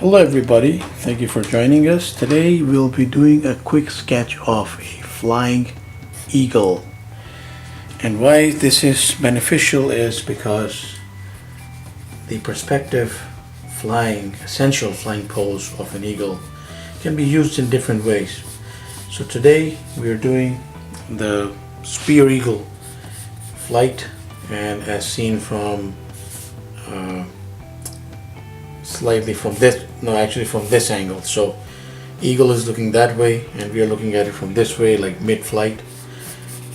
Hello everybody, thank you for joining us. Today we'll be doing a quick sketch of a flying eagle. And why this is beneficial is because the perspective essential flying pose of an eagle can be used in different ways. So today we are doing the spear eagle flight, and as seen from slightly from this, no, actually from this angle. So eagle is looking that way and we are looking at it from this way, like mid-flight,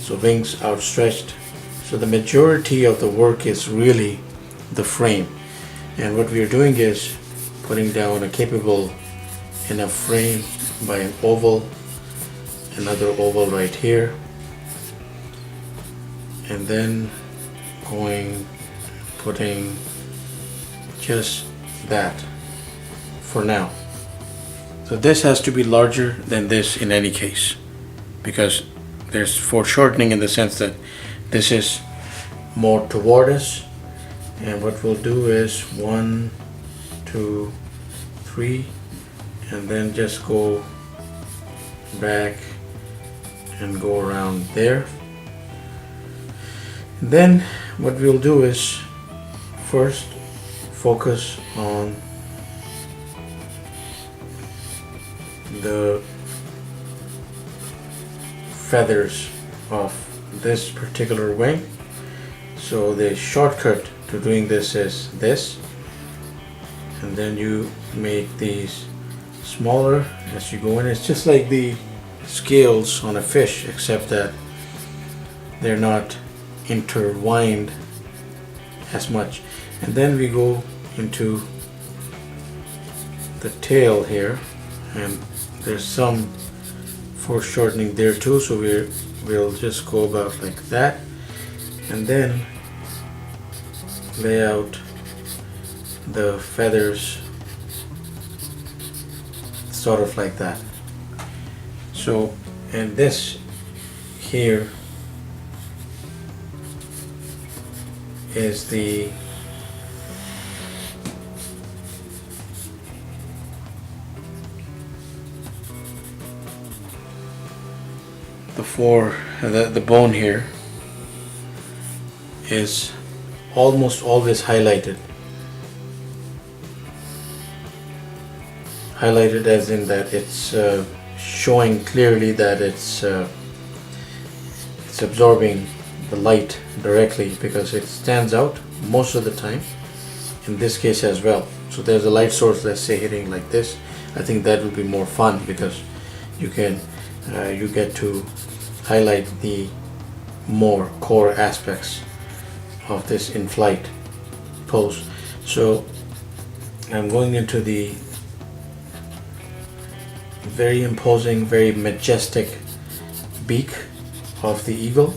so wings outstretched. So the majority of the work is really the frame, and what we are doing is putting down a capable enough frame by an oval, another oval right here, and then putting just that for now. So this has to be larger than this in any case, because there's foreshortening in the sense that this is more toward us. And what we'll do is 1, 2, 3, and then just go back and go around there. And then what we'll do is first focus on the feathers of this particular wing. So the shortcut to doing this is this, and then you make these smaller as you go in. It's just like the scales on a fish, except that they're not intertwined as much. And then we go into the tail here, and there's some foreshortening there too, so we'll just go about like that, and then lay out the feathers sort of like that. So, and this here is the the bone here is almost always highlighted as in that it's showing clearly that it's absorbing the light directly, because it stands out most of the time in this case as well. So there's a light source, let's say, hitting like this. I think that will be more fun because you get to highlight the more core aspects of this in-flight pose. So I'm going into the very imposing, very majestic beak of the eagle.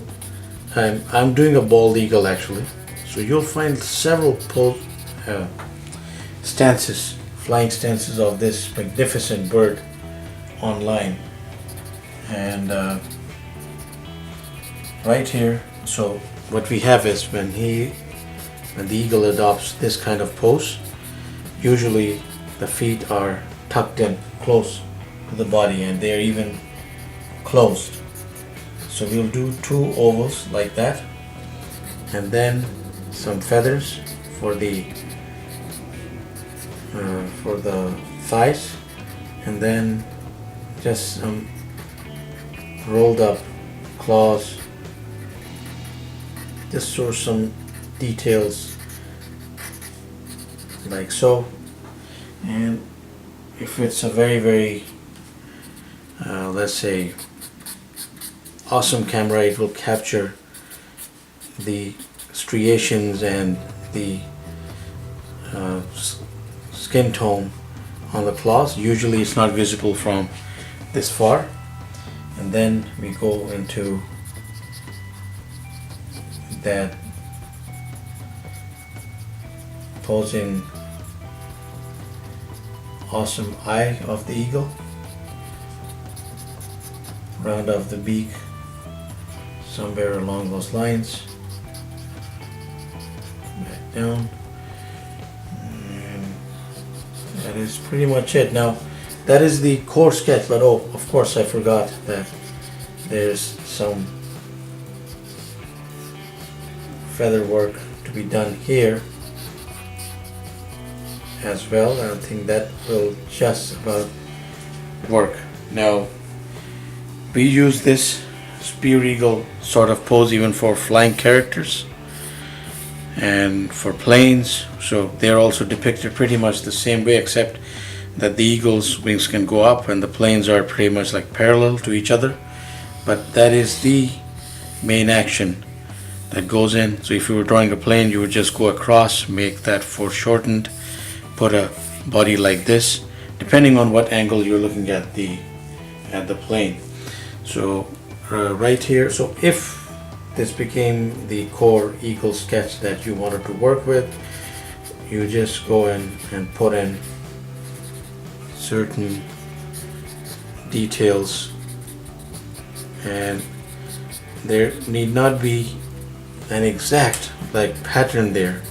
I'm doing a bald eagle actually, so you'll find several flying stances of this magnificent bird online. And right here, so what we have is when the eagle adopts this kind of pose, usually the feet are tucked in close to the body, and they're even closed. So we'll do 2 ovals like that, and then some feathers for the thighs, and then just some rolled up claws, just show some details like so. And if it's a very let's say awesome camera, it will capture the striations and the skin tone on the claws. Usually it's not visible from this far. And then we go into that posing awesome eye of the eagle, round off the beak somewhere along those lines, back down, and that is pretty much it. Now, that is the core sketch, but oh, of course I forgot that there's some feather work to be done here as well. I think that will just about work. Now, we use this spear eagle sort of pose even for flying characters and for planes, so they're also depicted pretty much the same way, except that the eagle's wings can go up and the planes are pretty much like parallel to each other. But that is the main action that goes in. So if you were drawing a plane, you would just go across, make that foreshortened, put a body like this, depending on what angle you're looking at the plane. So right here, so if this became the core eagle sketch that you wanted to work with, you just go in and put in certain details, and there need not be an exact like pattern there,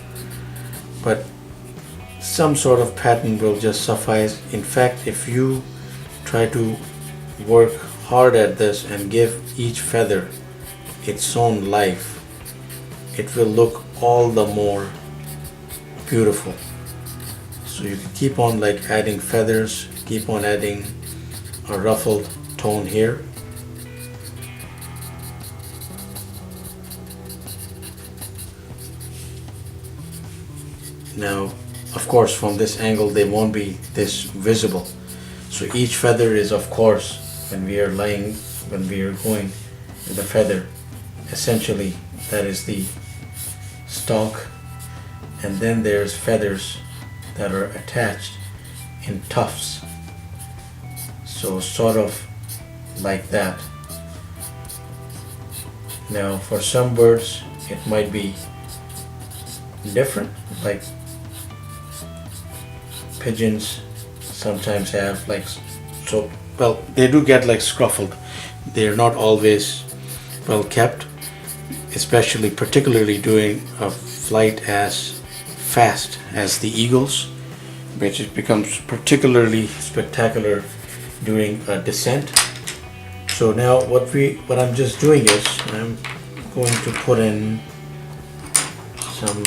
but some sort of pattern will just suffice. In fact, if you try to work hard at this and give each feather its own life, it will look all the more beautiful. So you can keep on like adding feathers, keep on adding a ruffled tone here. Now, of course, from this angle they won't be this visible. So each feather is, of course, when we are going with the feather, essentially that is the stalk, and then there's feathers that are attached in tufts, so sort of like that. Now for some birds it might be different, like pigeons sometimes have like, so well, they do get like scruffled. They're not always well kept, especially particularly during a flight as fast as the eagles, which it becomes particularly spectacular during a descent. So now what I'm just doing is I'm going to put in some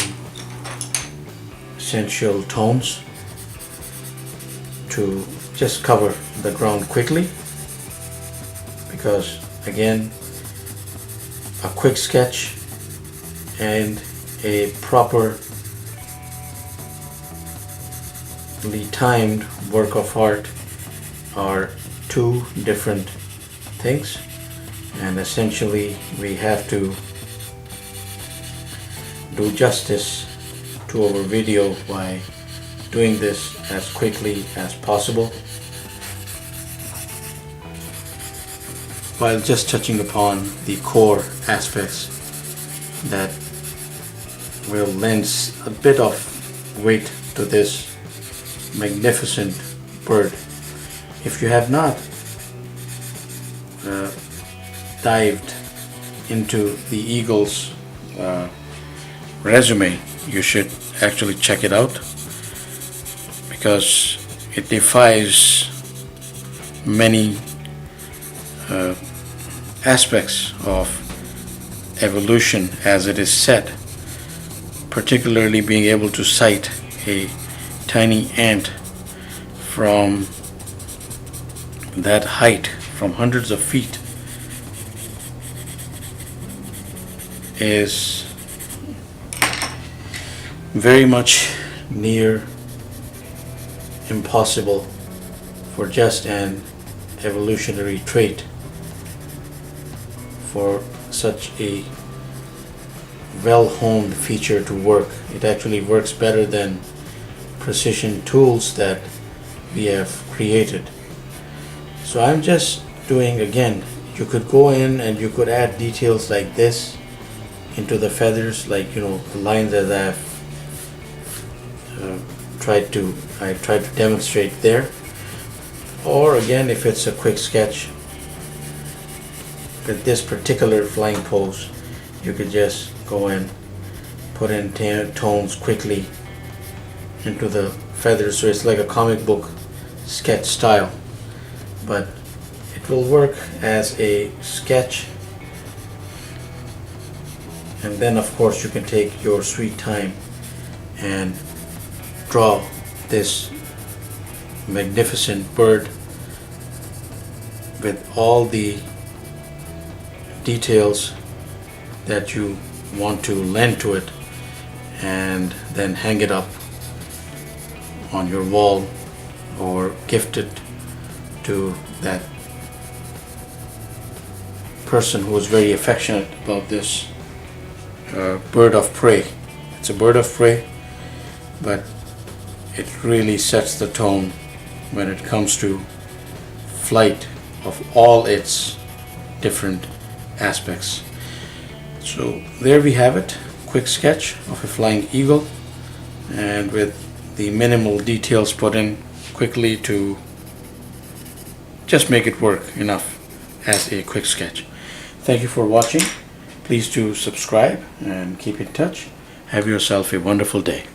essential tones to just cover the ground quickly, because again, a quick sketch and a properly timed work of art are two different things, and essentially we have to do justice to our video by doing this as quickly as possible, while just touching upon the core aspects that will lend a bit of weight to this magnificent bird. If you have not dived into the eagle's resume, you should actually check it out, because it defies many aspects of evolution as it is said, particularly being able to cite a tiny ant from that height, from hundreds of feet, is very much near impossible for just an evolutionary trait for such a well-honed feature to work. It actually works better than precision tools that we have created. So I'm just doing, again, you could go in and you could add details like this into the feathers, like, you know, the lines that I've tried to demonstrate there. Or again, if it's a quick sketch with this particular flying pose, you could just go in, put in tones quickly, into the feathers, so it's like a comic book sketch style, but it will work as a sketch. And then of course you can take your sweet time and draw this magnificent bird with all the details that you want to lend to it, and then hang it up on your wall or gift it to that person who is very affectionate about this bird of prey. It's a bird of prey, but it really sets the tone when it comes to flight of all its different aspects. So there we have it, quick sketch of a flying eagle, and with the minimal details put in quickly to just make it work enough as a quick sketch. Thank you for watching. Please do subscribe and keep in touch. Have yourself a wonderful day.